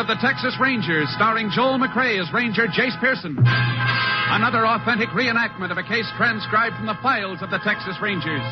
of the Texas Rangers, starring Joel McRae as Ranger Jace Pearson. Another authentic reenactment of a case transcribed from the files of the Texas Rangers.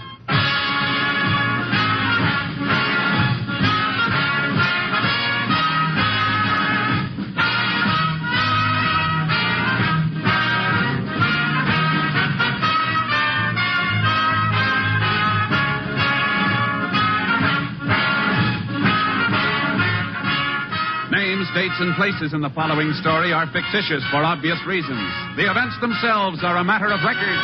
Names, dates, and places in the following story are fictitious for obvious reasons. The events themselves are a matter of record.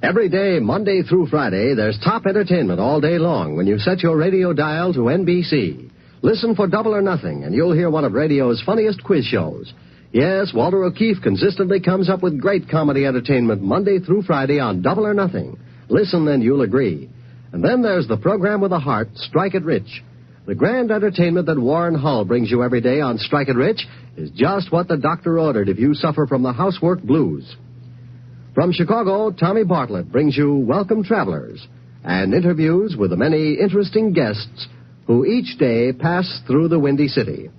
Every day, Monday through Friday, there's top entertainment all day long when you set your radio dial to NBC. Listen for Double or Nothing, and you'll hear one of radio's funniest quiz shows. Yes, Walter O'Keefe consistently comes up with great comedy entertainment Monday through Friday on Double or Nothing. Listen, and you'll agree. And then there's the program with a heart, Strike It Rich. The grand entertainment that Warren Hull brings you every day on Strike It Rich is just what the doctor ordered if you suffer from the housework blues. From Chicago, Tommy Bartlett brings you Welcome Travelers and interviews with the many interesting guests who each day pass through the Windy City.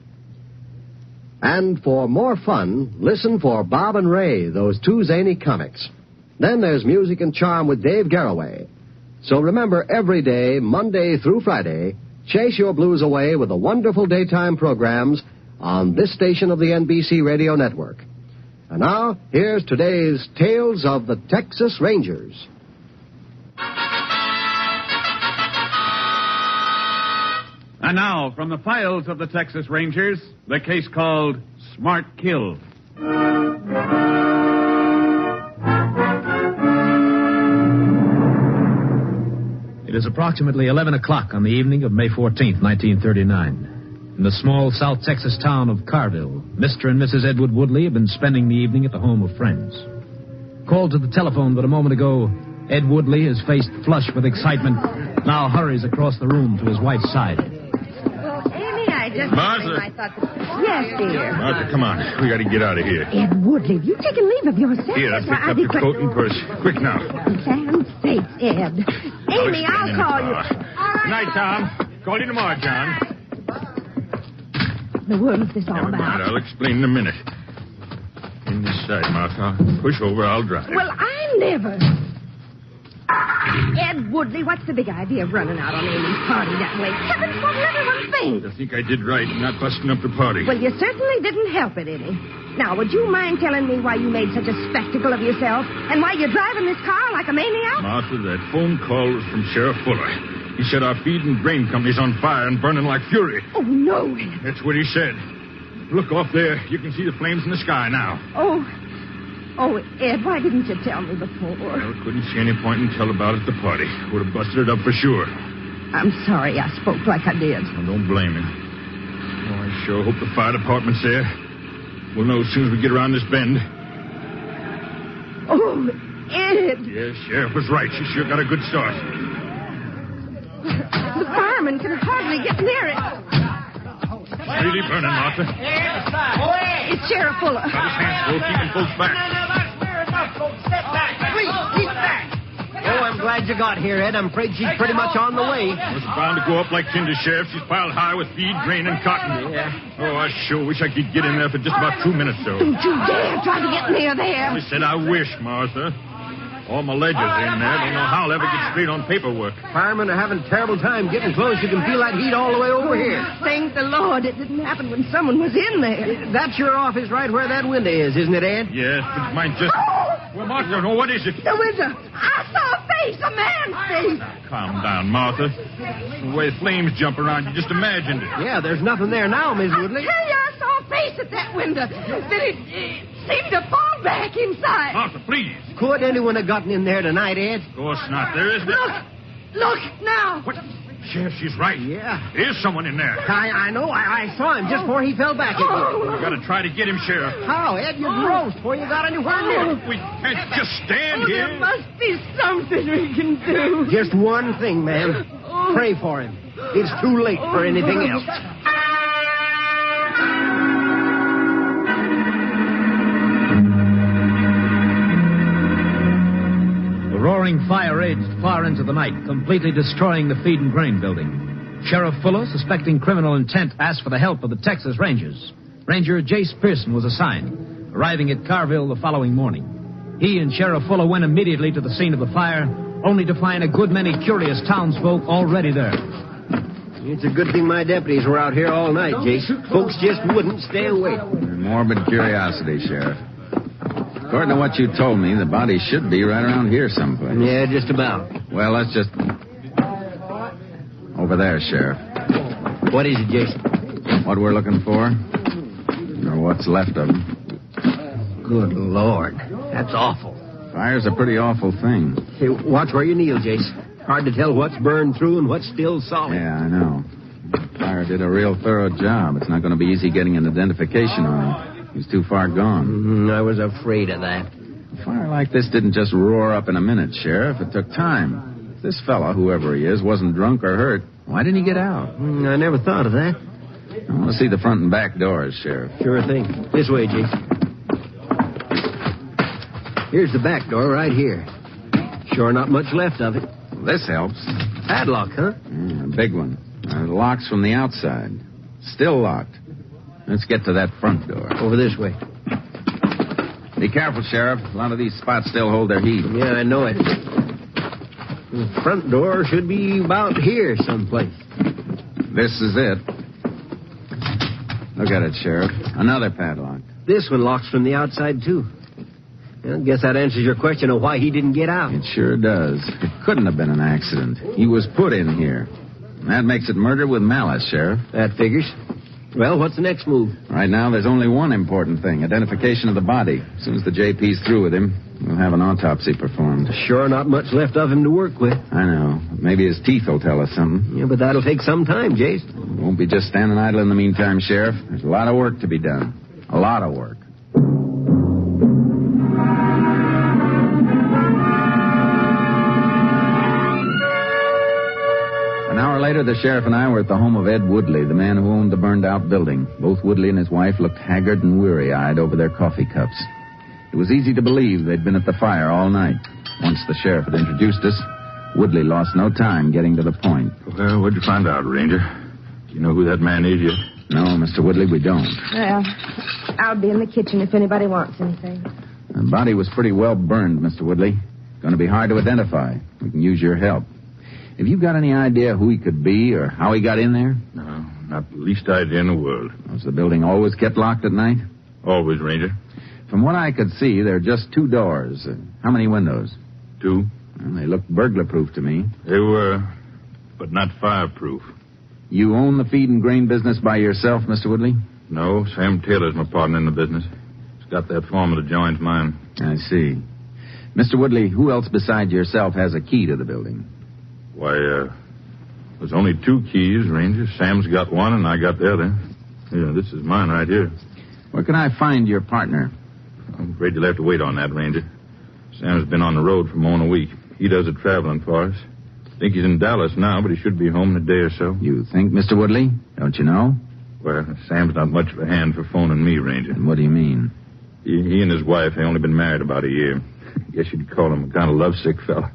And for more fun, listen for Bob and Ray, those two zany comics. Then there's Music and Charm with Dave Garroway. So remember, every day, Monday through Friday, chase your blues away with the wonderful daytime programs on this station of the NBC Radio Network. And now, here's today's Tales of the Texas Rangers. And now, from the files of the Texas Rangers, the case called Smart Kill. It is approximately 11 o'clock on the evening of May 14th, 1939. In the small South Texas town of Carville, Mr. and Mrs. Edward Woodley have been spending the evening at the home of friends. Called to the telephone but a moment ago, Ed Woodley, his face flushed with excitement, now hurries across the room to his wife's side. Amy, I just... Martha? I thought... Yes, dear. Martha, come on. We got to get out of here. Ed Woodley, have you taken leave of your senses? Here, I picked up your coat and purse. Quick now. Sam's sakes, Ed. Amy, I'll call you. Good night, Tom. Call you tomorrow, John. The world is this all Never mind. about? I'll explain in a minute. In this side, Martha. Push over. I'll drive. Well, I never... Ed Woodley, what's the big idea of running out on Amy's party that way? Heavens, what will everyone think? I think I did right in not busting up the party. Well, you certainly didn't help it any. Now, would you mind telling me why you made such a spectacle of yourself and why you're driving this car like a maniac? Martha, that phone call was from Sheriff Fuller. He said our feed and grain company's on fire and burning like fury. Oh, no, Ed. That's what he said. Look off there. You can see the flames in the sky now. Oh, Ed, why didn't you tell me before? Well, couldn't see any point in tell about it at the party. Would have busted it up for sure. I'm sorry I spoke like I did. Well, don't blame him. Oh, I sure hope the fire department's there. We'll know as soon as we get around this bend. Oh, Ed. Yes, Sheriff was right. She sure got a good start. The fireman can hardly get near it. Really burning, Martha. It's Sheriff Fuller. Got his hands full, keeping folks back. Please, keep back. Oh, I'm glad you got here, Ed. I'm afraid she's pretty much on the way. Was bound to go up like tinder, Sheriff. She's piled high with feed, grain, and cotton. Yeah. Oh, I sure wish I could get in there for just about 2 minutes, though. Don't you dare try to get near there. I said I wish, Martha. All my ledgers in there. Don't know how I'll ever get straight on paperwork. Firemen are having a terrible time getting close. You can feel that heat all the way over here. Thank the Lord it didn't happen when someone was in there. That's your office right where that window is, isn't it, Ed? Yes, but mine just... Well, Martha, no, what is it? The window. I saw a face, a man's face. Calm down, Martha. The way flames jump around, you just imagined it. Yeah, there's nothing there now, Miss I Woodley. tell you, I saw a face at that window. Then it seemed to fall back inside. Martha, please. Could anyone have gotten in there tonight, Ed? Of course not. There isn't... Look now. What? Sheriff, she's right. Yeah. There's someone in there. I know. I saw him just before he fell back again. We've got to try to get him, Sheriff. How, Ed? You're gross before you got anywhere near. We can't just stand here. There must be something we can do. Just one thing, ma'am. Pray for him. It's too late for anything else. The roaring fire raged far into the night, completely destroying the feed and grain building. Sheriff Fuller, suspecting criminal intent, asked for the help of the Texas Rangers. Ranger Jace Pearson was assigned, arriving at Carville the following morning. He and Sheriff Fuller went immediately to the scene of the fire, only to find a good many curious townsfolk already there. It's a good thing my deputies were out here all night, Jace. Folks just wouldn't stay away. Morbid curiosity, Sheriff. According to what you told me, the body should be right around here someplace. Yeah, just about. Well, let's just... Over there, Sheriff. What is it, Jason? What we're looking for? Or what's left of them. Good Lord. That's awful. Fire's a pretty awful thing. Hey, watch where you kneel, Jace. Hard to tell what's burned through and what's still solid. Yeah, I know. Fire did a real thorough job. It's not going to be easy getting an identification on him. He's too far gone. I was afraid of that. A fire like this didn't just roar up in a minute, Sheriff. It took time. If this fella, whoever he is, wasn't drunk or hurt, why didn't he get out? I never thought of that. I want to see the front and back doors, Sheriff. Sure thing. This way, Jason. Here's the back door right here. Sure not much left of it. Well, this helps. Padlock, huh? A big one. The lock's from the outside. Still locked. Let's get to that front door. Over this way. Be careful, Sheriff. A lot of these spots still hold their heat. Yeah, I know it. The front door should be about here someplace. This is it. Look at it, Sheriff. Another padlock. This one locks from the outside, too. Well, guess that answers your question of why he didn't get out. It sure does. It couldn't have been an accident. He was put in here. That makes it murder with malice, Sheriff. That figures. Well, what's the next move? Right now, there's only one important thing, identification of the body. As soon as the JP's through with him, we'll have an autopsy performed. Sure not much left of him to work with. I know. Maybe his teeth will tell us something. Yeah, but that'll take some time, Jace. Won't be just standing idle in the meantime, Sheriff. There's a lot of work to be done. A lot of work. An hour later, the sheriff and I were at the home of Ed Woodley, the man who owned the burned-out building. Both Woodley and his wife looked haggard and weary-eyed over their coffee cups. It was easy to believe they'd been at the fire all night. Once the sheriff had introduced us, Woodley lost no time getting to the point. Well, what'd you find out, Ranger? Do you know who that man is yet? No, Mr. Woodley, we don't. Well, I'll be in the kitchen if anybody wants anything. The body was pretty well burned, Mr. Woodley. Going to be hard to identify. We can use your help. Have you got any idea who he could be or how he got in there? No, not the least idea in the world. Was the building always kept locked at night? Always, Ranger. From what I could see, there are just 2 doors. How many windows? 2. Well, they looked burglar-proof to me. They were, but not fireproof. You own the feed and grain business by yourself, Mr. Woodley? No, Sam Taylor's my partner in the business. He's got that foreman that joins mine. I see. Mr. Woodley, who else besides yourself has a key to the building? Why, there's only 2 keys, Ranger. Sam's got one and I got the other. Yeah, this is mine right here. Where can I find your partner? I'm afraid you'll have to wait on that, Ranger. Sam's been on the road for more than a week. He does the traveling for us. I think he's in Dallas now, but he should be home in a day or so. You think, Mr. Woodley? Don't you know? Well, Sam's not much of a hand for phoning me, Ranger. And what do you mean? He and his wife, they only been married about a year. I guess you'd call him a kind of lovesick fella.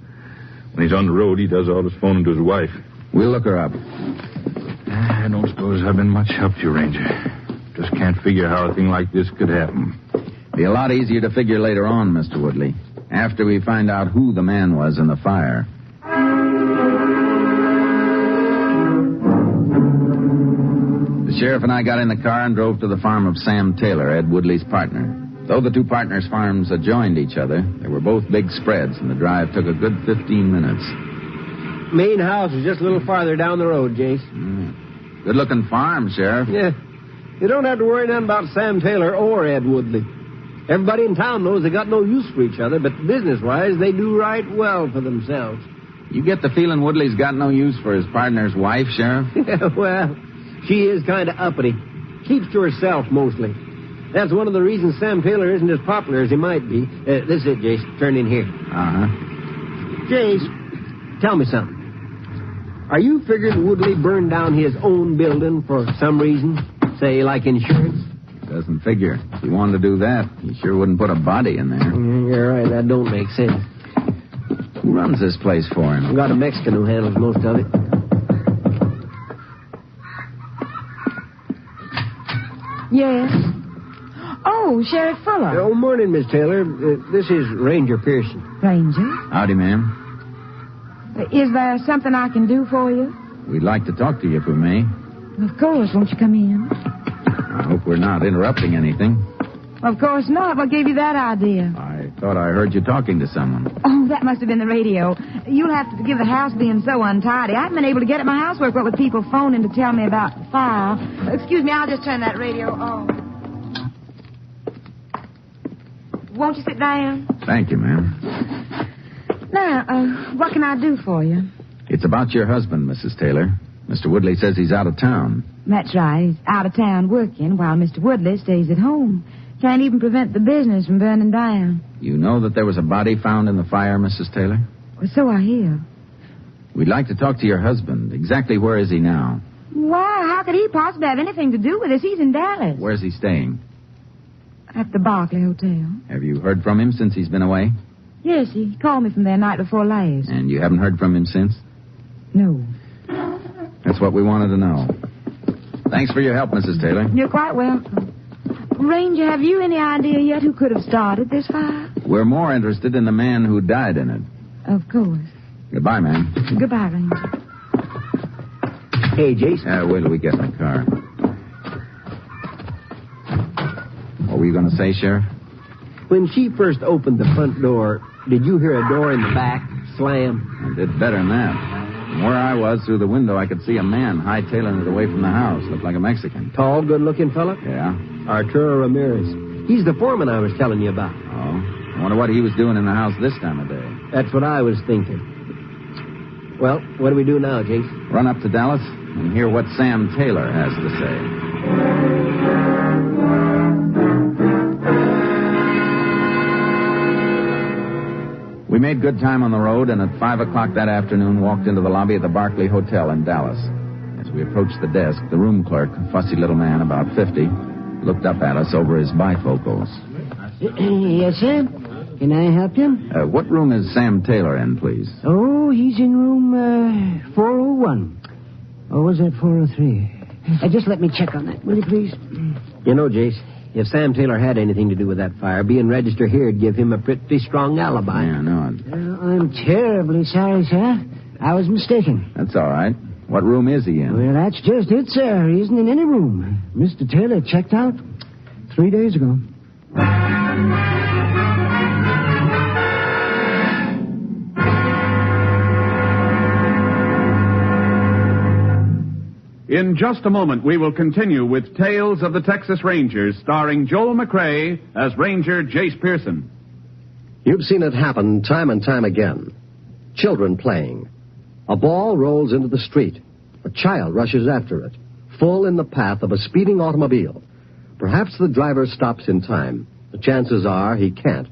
When he's on the road, he does all his phoning to his wife. We'll look her up. I don't suppose I've been much help to you, Ranger. Just can't figure how a thing like this could happen. Be a lot easier to figure later on, Mr. Woodley. After we find out who the man was in the fire. The sheriff and I got in the car and drove to the farm of Sam Taylor, Ed Woodley's partner. Though the 2 partners' farms adjoined each other, they were both big spreads, and the drive took a good 15 minutes. Main house is just a little farther down the road, Jace. Good-looking farm, Sheriff. Yeah. You don't have to worry none about Sam Taylor or Ed Woodley. Everybody in town knows they got no use for each other, but business-wise, they do right well for themselves. You get the feeling Woodley's got no use for his partner's wife, Sheriff? Yeah, well, she is kind of uppity. Keeps to herself, mostly. That's one of the reasons Sam Taylor isn't as popular as he might be. This is it, Jace. Turn in here. Uh-huh. Jace, tell me something. Are you figuring Woodley burned down his own building for some reason? Say, like insurance? Doesn't figure. If he wanted to do that, he sure wouldn't put a body in there. You're right. That don't make sense. Who runs this place for him? I've got a Mexican who handles most of it. Yes. Oh, Sheriff Fuller. Oh, morning, Miss Taylor. This is Ranger Pearson. Ranger? Howdy, ma'am. Is there something I can do for you? We'd like to talk to you if we may. Of course. Won't you come in? I hope we're not interrupting anything. Of course not. What gave you that idea? I thought I heard you talking to someone. Oh, that must have been the radio. You'll have to forgive the house being so untidy. I haven't been able to get at my housework, what with people phoning to tell me about the fire. Excuse me, I'll just turn that radio on. Won't you sit down? Thank you, ma'am. Now, what can I do for you? It's about your husband, Mrs. Taylor. Mr. Woodley says he's out of town. That's right. He's out of town working while Mr. Woodley stays at home. Can't even prevent the business from burning down. You know that there was a body found in the fire, Mrs. Taylor? Well, so I hear. We'd like to talk to your husband. Exactly where is he now? Why, how could he possibly have anything to do with this? He's in Dallas. Where's he staying? At the Barclay Hotel. Have you heard from him since he's been away? Yes, he called me from there night before last. And you haven't heard from him since? No. That's what we wanted to know. Thanks for your help, Mrs. Taylor. You're quite welcome. Ranger, have you any idea yet who could have started this fire? We're more interested in the man who died in it. Of course. Goodbye, ma'am. Goodbye, Ranger. Hey, Jason. Wait till we get in the car. What were you going to say, Sheriff? When she first opened the front door, did you hear a door in the back slam? I did better than that. From where I was, through the window, I could see a man hightailing it away from the house. Looked like a Mexican. Tall, good-looking fella? Yeah. Arturo Ramirez. He's the foreman I was telling you about. Oh. I wonder what he was doing in the house this time of day. That's what I was thinking. Well, what do we do now, Jason? Run up to Dallas and hear what Sam Taylor has to say. We made good time on the road, and at 5 o'clock that afternoon walked into the lobby of the Barclay Hotel in Dallas. As we approached the desk, the room clerk, a fussy little man about 50, looked up at us over his bifocals. Yes, sir? Can I help you? What room is Sam Taylor in, please? Oh, he's in room 401. Or was that 403? Just let me check on that, will you, please? You know, Jace, if Sam Taylor had anything to do with that fire, being registered here would give him a pretty strong alibi. Yeah, I know it. I'm terribly sorry, sir. I was mistaken. That's all right. What room is he in? Well, that's just it, sir. He isn't in any room. Mr. Taylor checked out 3 days ago. In just a moment, we will continue with Tales of the Texas Rangers, starring Joel McRae as Ranger Jace Pearson. You've seen it happen time and time again. Children playing. A ball rolls into the street. A child rushes after it, full in the path of a speeding automobile. Perhaps the driver stops in time. The chances are he can't.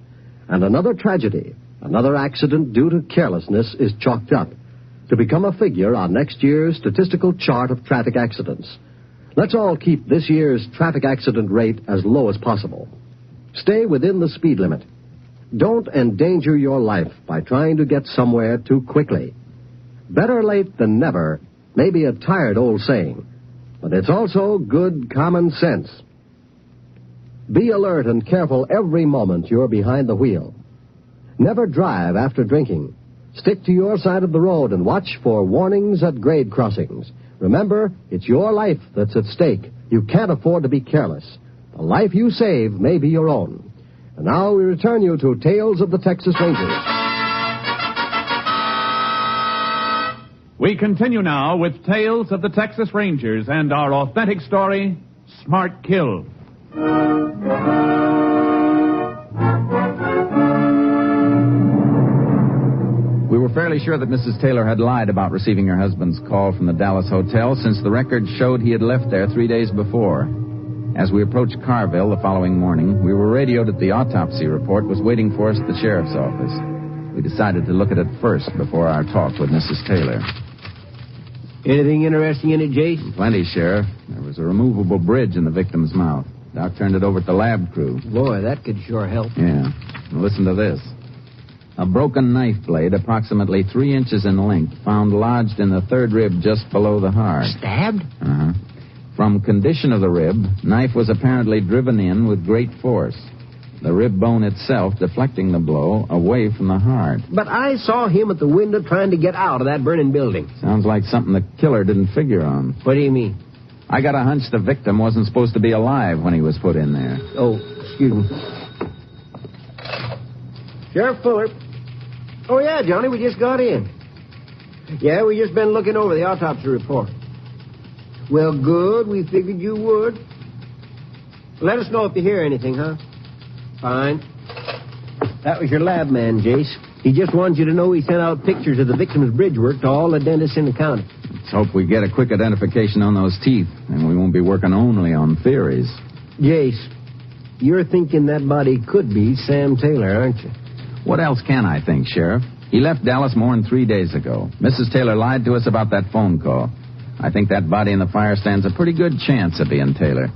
And another tragedy, another accident due to carelessness is chalked up to become a figure on next year's statistical chart of traffic accidents. Let's all keep this year's traffic accident rate as low as possible. Stay within the speed limit. Don't endanger your life by trying to get somewhere too quickly. Better late than never may be a tired old saying, but it's also good common sense. Be alert and careful every moment you're behind the wheel. Never drive after drinking. Stick to your side of the road and watch for warnings at grade crossings. Remember, it's your life that's at stake. You can't afford to be careless. The life you save may be your own. And now we return you to Tales of the Texas Rangers. We continue now with Tales of the Texas Rangers and our authentic story, Smart Kill. We were fairly sure that Mrs. Taylor had lied about receiving her husband's call from the Dallas hotel, since the record showed he had left there 3 days before. As we approached Carville the following morning, we were radioed that the autopsy report was waiting for us at the sheriff's office. We decided to look at it first before our talk with Mrs. Taylor. Anything interesting in it, Jace? Plenty, Sheriff. There was a removable bridge in the victim's mouth. Doc turned it over to the lab crew. Boy, that could sure help. Yeah. Now listen to this. A broken knife blade approximately 3 inches in length found lodged in the third rib just below the heart. Stabbed? Uh-huh. From condition of the rib, knife was apparently driven in with great force. The rib bone itself deflecting the blow away from the heart. But I saw him at the window trying to get out of that burning building. Sounds like something the killer didn't figure on. What do you mean? I got a hunch the victim wasn't supposed to be alive when he was put in there. Oh, excuse me. Sheriff Fuller. Oh, yeah, Johnny, we just got in. Yeah, we just been looking over the autopsy report. Well, good. We figured you would. Let us know if you hear anything, huh? Fine. That was your lab man, Jace. He just wanted you to know he sent out pictures of the victim's bridge work to all the dentists in the county. Let's hope we get a quick identification on those teeth, and we won't be working only on theories. Jace, you're thinking that body could be Sam Taylor, aren't you? What else can I think, Sheriff? He left Dallas more than 3 days ago. Mrs. Taylor lied to us about that phone call. I think that body in the fire stands a pretty good chance of being Taylor.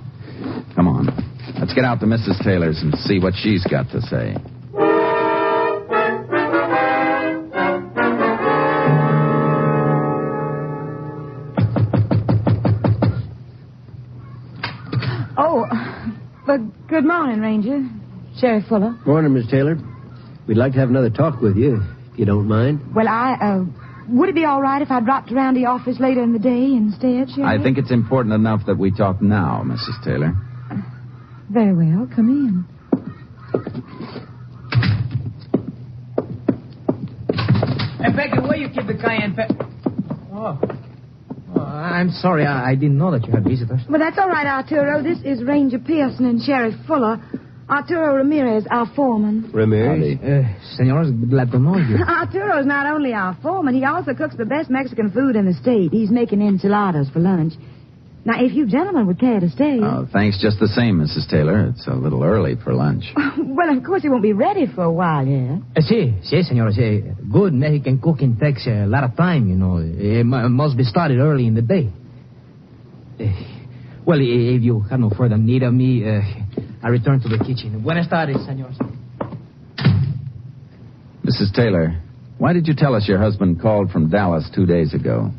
Come on. Let's get out to Mrs. Taylor's and see what she's got to say. Oh, but good morning, Ranger. Sheriff Fuller. Morning, Miss Taylor. We'd like to have another talk with you, if you don't mind. Well, would it be all right if I dropped around the office later in the day instead, Sheriff? I think it's important enough that we talk now, Mrs. Taylor. Very well. Come in. Hey, Becky, where you keep the cayenne pepper? Oh, I'm sorry. I didn't know that you had visitors. Well, that's all right, Arturo. This is Ranger Pearson and Sheriff Fuller. Arturo Ramirez, our foreman. Ramirez? Senores, glad to know you. Arturo's not only our foreman, he also cooks the best Mexican food in the state. He's making enchiladas for lunch. Now, if you gentlemen would care to stay... Oh, thanks just the same, Mrs. Taylor. It's a little early for lunch. Well, of course, it won't be ready for a while yet. Sí, senores. Good Mexican cooking takes a lot of time, you know. It must be started early in the day. Well, if you have no further need of me, I return to the kitchen. Buenas tardes, senores. Mrs. Taylor, why did you tell us your husband called from Dallas 2 days ago?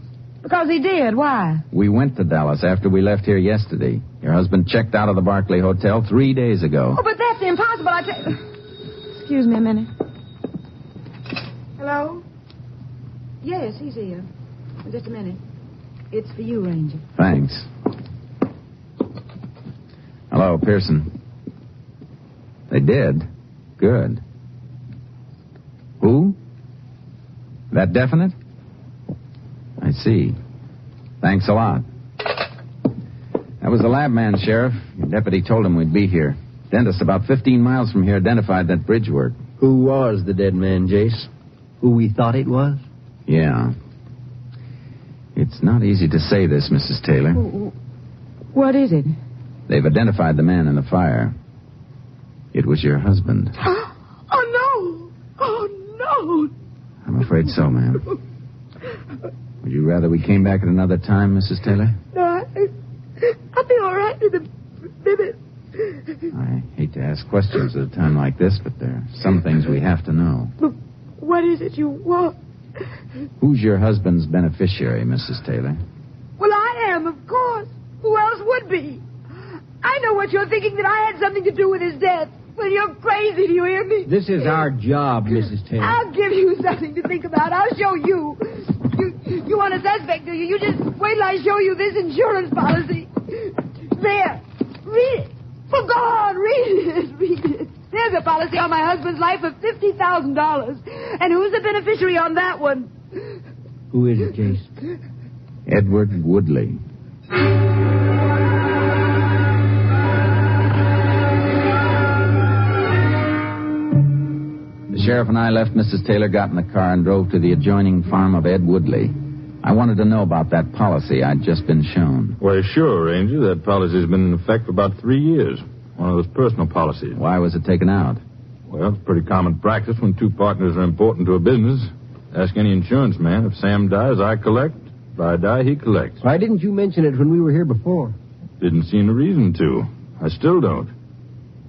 Because he did. Why? We went to Dallas after we left here yesterday. Your husband checked out of the Barclay Hotel 3 days ago. Oh, but that's impossible. Excuse me a minute. Hello? Yes, he's here. Just a minute. It's for you, Ranger. Thanks. Hello, Pearson. They did? Good. Who? That definite? I see. Thanks a lot. That was the lab man, Sheriff. Your deputy told him we'd be here. Dentist about 15 miles from here identified that bridge work. Who was the dead man, Jace? Who we thought it was? Yeah. It's not easy to say this, Mrs. Taylor. What is it? They've identified the man in the fire. It was your husband. Oh, no! Oh, no! I'm afraid so, ma'am. Would you rather we came back at another time, Mrs. Taylor? No, I'll be all right in a minute. I hate to ask questions at a time like this, but there are some things we have to know. But what is it you want? Who's your husband's beneficiary, Mrs. Taylor? Well, I am, of course. Who else would be? I know what you're thinking, that I had something to do with his death. Well, you're crazy, do you hear me? This is our job, Mrs. Taylor. I'll give you something to think about. I'll show you. You want a suspect, do you? You just wait till I show you this insurance policy. There. Read it. Well, go on, read it. Read it. There's a policy on my husband's life of $50,000. And who's the beneficiary on that one? Who is it, Jace? Edward Woodley. The sheriff and I left Mrs. Taylor, got in the car, and drove to the adjoining farm of Ed Woodley. I wanted to know about that policy I'd just been shown. Well, sure, Ranger. That policy's been in effect for about 3 years. One of those personal policies. Why was it taken out? Well, it's pretty common practice when two partners are important to a business. Ask any insurance man. If Sam dies, I collect. If I die, he collects. Why didn't you mention it when we were here before? Didn't see any reason to. I still don't.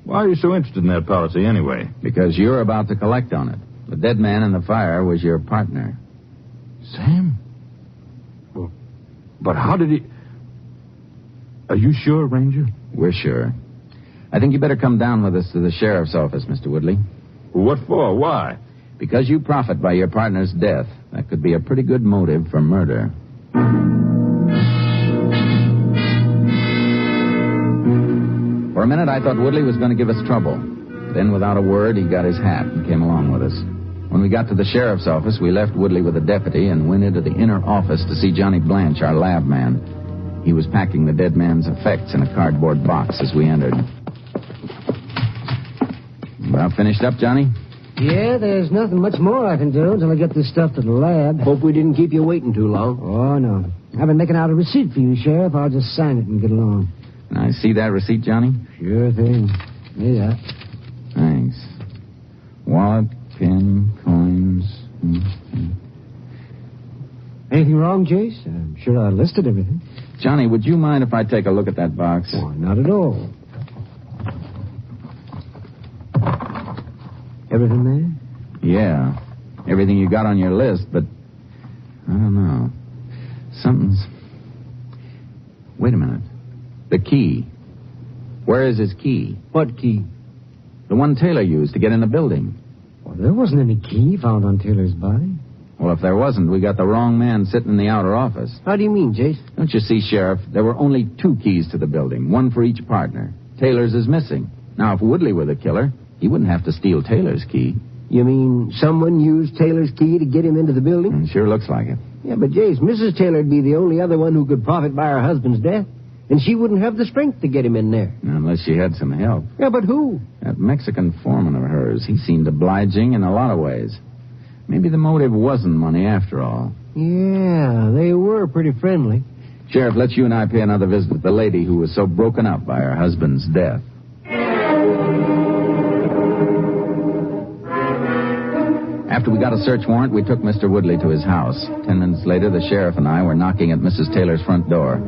Why are you so interested in that policy anyway? Because you're about to collect on it. The dead man in the fire was your partner. Sam? Well, but how did he... Are you sure, Ranger? We're sure. I think you better come down with us to the sheriff's office, Mr. Woodley. What for? Why? Because you profit by your partner's death. That could be a pretty good motive for murder. For a minute, I thought Woodley was going to give us trouble. Then, without a word, he got his hat and came along with us. When we got to the sheriff's office, we left Woodley with a deputy and went into the inner office to see Johnny Blanche, our lab man. He was packing the dead man's effects in a cardboard box as we entered. About finished up, Johnny? Yeah, there's nothing much more I can do until I get this stuff to the lab. Hope we didn't keep you waiting too long. Oh, no. I've been making out a receipt for you, Sheriff. I'll just sign it and get along. Can I see that receipt, Johnny? Sure thing. Yeah. Thanks. Wallet, pen, coins. Anything wrong, Jace? I'm sure I listed everything. Johnny, would you mind if I take a look at that box? Oh, not at all. Everything there? Yeah. Everything you got on your list, but I don't know. Something's... Wait a minute. The key. Where is his key? What key? The one Taylor used to get in the building. Well, there wasn't any key found on Taylor's body. Well, if there wasn't, we got the wrong man sitting in the outer office. How do you mean, Jace? Don't you see, Sheriff? There were only 2 keys to the building, one for each partner. Taylor's is missing. Now, if Woodley were the killer, he wouldn't have to steal Taylor's key. You mean someone used Taylor's key to get him into the building? Sure looks like it. Yeah, but Jace, Mrs. Taylor'd be the only other one who could profit by her husband's death. And she wouldn't have the strength to get him in there. Unless she had some help. Yeah, but who? That Mexican foreman of hers. He seemed obliging in a lot of ways. Maybe the motive wasn't money after all. Yeah, they were pretty friendly. Sheriff, let's you and I pay another visit to the lady who was so broken up by her husband's death. After we got a search warrant, we took Mr. Woodley to his house. 10 minutes later, the sheriff and I were knocking at Mrs. Taylor's front door.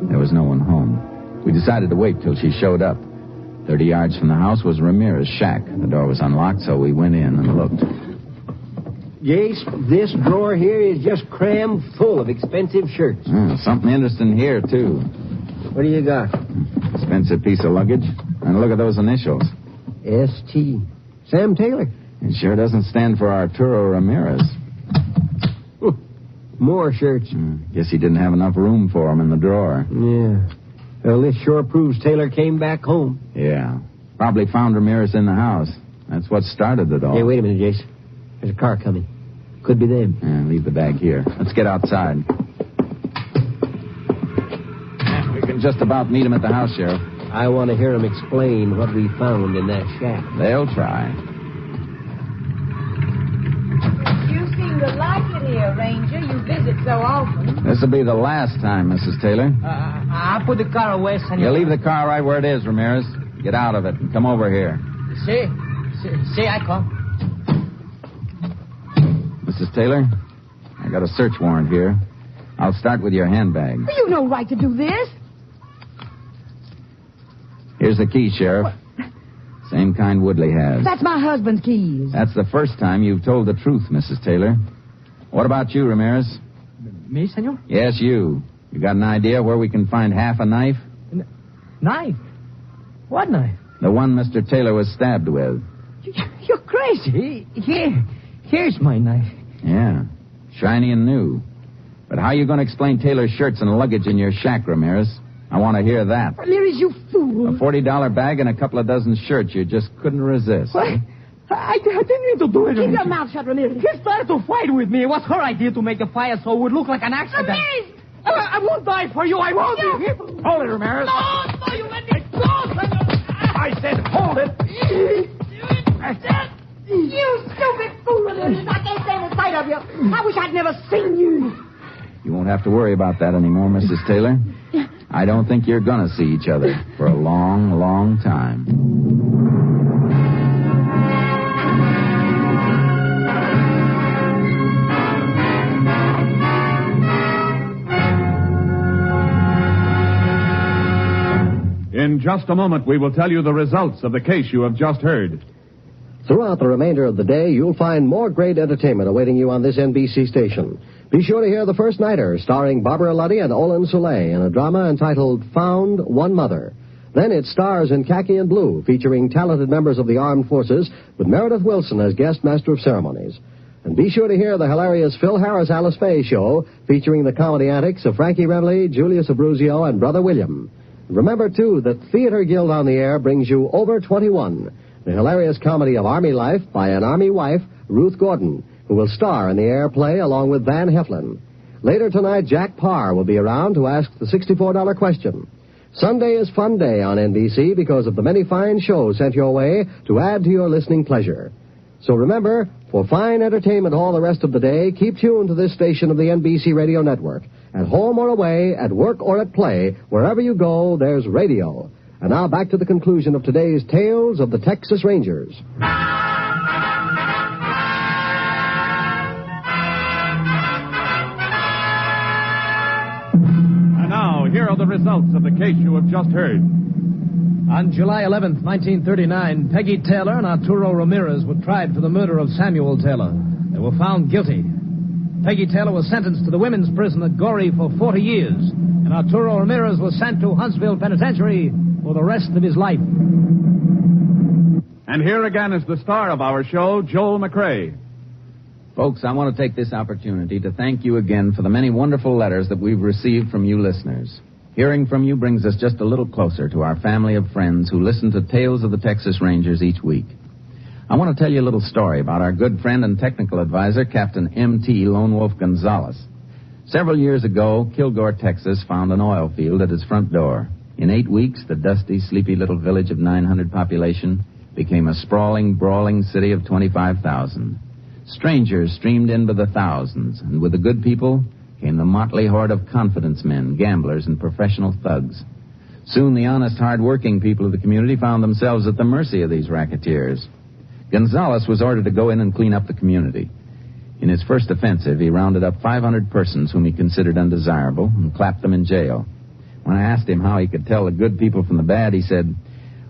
There was no one home. We decided to wait till she showed up. 30 yards from the house was Ramirez's shack. The door was unlocked, so we went in and looked. Jace, this drawer here is just crammed full of expensive shirts. Something interesting here, too. What do you got? Expensive piece of luggage. And look at those initials. S.T. Sam Taylor. It sure doesn't stand for Arturo Ramirez. More shirts. Guess he didn't have enough room for them in the drawer. Yeah. Well, this sure proves Taylor came back home. Yeah. Probably found Ramirez in the house. That's what started it all. Hey, wait a minute, Jace. There's a car coming. Could be them. Yeah, leave the bag here. Let's get outside. We can just about meet him at the house, Sheriff. I want to hear him explain what we found in that shack. They'll try. You seem to like it here, Ranger. You visit so often. This'll be the last time, Mrs. Taylor. I'll put the car away, senor. You leave the car right where it is, Ramirez. Get out of it and come over here. See, I come. Mrs. Taylor, I got a search warrant here. I'll start with your handbag. You've no right to do this. Here's the key, Sheriff. What? Same kind Woodley has. That's my husband's keys. That's the first time you've told the truth, Mrs. Taylor. What about you, Ramirez? Me, senor? Yes, you. You got an idea where we can find half a knife? Knife? What knife? The one Mr. Taylor was stabbed with. You're crazy. Here's my knife. Yeah, shiny and new. But how are you going to explain Taylor's shirts and luggage in your shack, Ramirez? I want to hear that. Ramirez, you fool. A $40 bag and a couple of dozen shirts you just couldn't resist. What? I didn't mean to do it. Keep your mouth shut, Ramirez. He started to fight with me. It was her idea to make the fire so it would look like an accident. Ramirez! I won't die for you. I won't. No. Hold it, Ramirez. No, you let me go, senor. I said hold it. You stupid fool, Ramirez. I can't stand the sight of you. I wish I'd never seen you. You won't have to worry about that anymore, Mrs. Taylor. I don't think you're going to see each other for a long, long time. In just a moment, we will tell you the results of the case you have just heard. Throughout the remainder of the day, you'll find more great entertainment awaiting you on this NBC station. Be sure to hear The First Nighter, starring Barbara Luddy and Olin Soleil in a drama entitled Found One Mother. Then it stars in Khaki and Blue, featuring talented members of the armed forces with Meredith Wilson as guest master of ceremonies. And be sure to hear the hilarious Phil Harris Alice Faye show, featuring the comedy antics of Frankie Remley, Julius Abruzio, and Brother William. Remember, too, that Theater Guild on the Air brings you Over 21, the hilarious comedy of Army life by an Army wife, Ruth Gordon, who will star in the air play along with Van Heflin. Later tonight, Jack Parr will be around to ask the $64 question. Sunday is Fun Day on NBC because of the many fine shows sent your way to add to your listening pleasure. So remember, for fine entertainment all the rest of the day, keep tuned to this station of the NBC Radio Network. At home or away, at work or at play, wherever you go, there's radio. And now back to the conclusion of today's Tales of the Texas Rangers. And now, here are the results of the case you have just heard. On July 11th, 1939, Peggy Taylor and Arturo Ramirez were tried for the murder of Samuel Taylor. They were found guilty. Peggy Taylor was sentenced to the women's prison at Goree for 40 years, and Arturo Ramirez was sent to Huntsville Penitentiary for the rest of his life. And here again is the star of our show, Joel McRae. Folks, I want to take this opportunity to thank you again for the many wonderful letters that we've received from you listeners. Hearing from you brings us just a little closer to our family of friends who listen to Tales of the Texas Rangers each week. I want to tell you a little story about our good friend and technical advisor, Captain M.T. Lone Wolf Gonzalez. Several years ago, Kilgore, Texas, found an oil field at his front door. In 8 weeks, the dusty, sleepy little village of 900 population became a sprawling, brawling city of 25,000. Strangers streamed in by the thousands, and with the good people came the motley horde of confidence men, gamblers, and professional thugs. Soon the honest, hard-working people of the community found themselves at the mercy of these racketeers. Gonzalez was ordered to go in and clean up the community. In his first offensive, he rounded up 500 persons whom he considered undesirable and clapped them in jail. When I asked him how he could tell the good people from the bad, he said,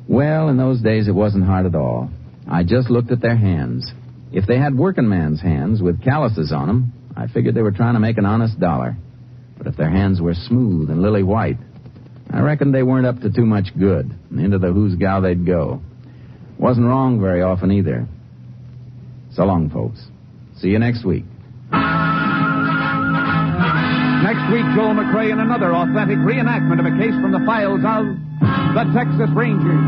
"Well, in those days it wasn't hard at all. I just looked at their hands. If they had working man's hands with calluses on them, I figured they were trying to make an honest dollar. But if their hands were smooth and lily white, I reckoned they weren't up to too much good, and into the who's gal they'd go. Wasn't wrong very often either. So long, folks. See you next week." Next week, Joel McRae in another authentic reenactment of a case from the files of the Texas Rangers.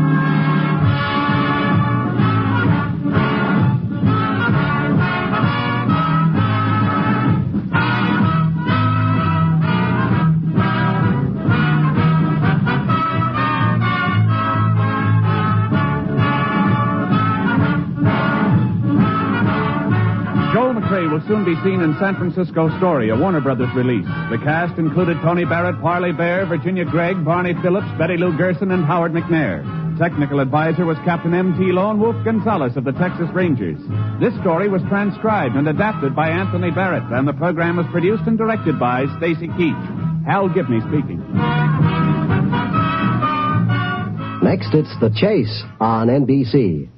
Will soon be seen in San Francisco Story, a Warner Brothers release. The cast included Tony Barrett, Parley Bear, Virginia Gregg, Barney Phillips, Betty Lou Gerson, and Howard McNair. Technical advisor was Captain M.T. Lone Wolf Gonzalez of the Texas Rangers. This story was transcribed and adapted by Anthony Barrett, and the program was produced and directed by Stacy Keach. Hal Gibney speaking. Next, it's The Chase on NBC.